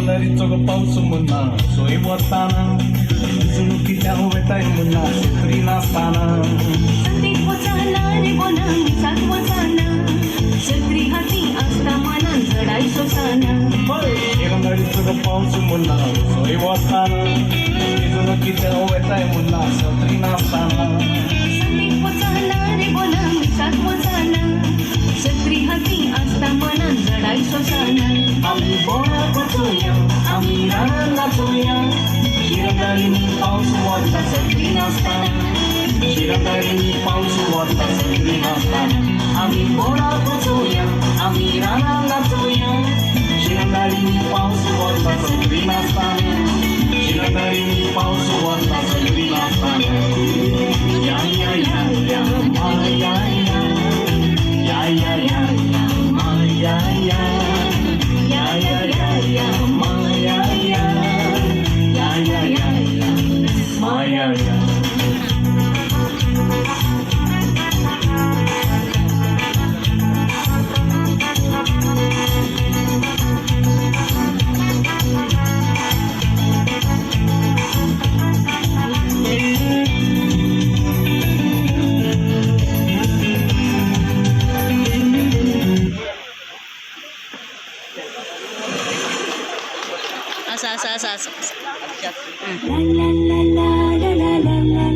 शिरंदारीचो गो पावस म्हणना सोय वताना झुणुकीच्या वेताय म्हणना शेतरी नासताना संदीप वचाना रे बोना मिसाक वचाना छत्री हाती आस्ता मनान जडाई सोसाना शिरंदारीचो गो पावस म्हणना सोय वताना झुणुकीच्या वेताय म्हणना शेतरी नासताना संदीप वचाना रे बोना मिसाक वचाना छत्री हाती आस्ता मनान जडाई सोसाना आम्ही बोरात वचूया आम्ही रानात नाचूया शिरंदारीनी पाऊस वता शेतरी नासताना शिरंदारीनी पाऊस वता शेतरी नासताना आम्ही बोरात वचूया आम्ही रानात नाचूया शिरंदारीनी पाऊस वता शेतरी नासताना शिरंदारीनी पाऊस वता शेतरी नासताना या या या या मा या या या या या या मा या या या या या या मा या या या या या या मा या या असं असं असं असं ला ला ला ला ला ला ला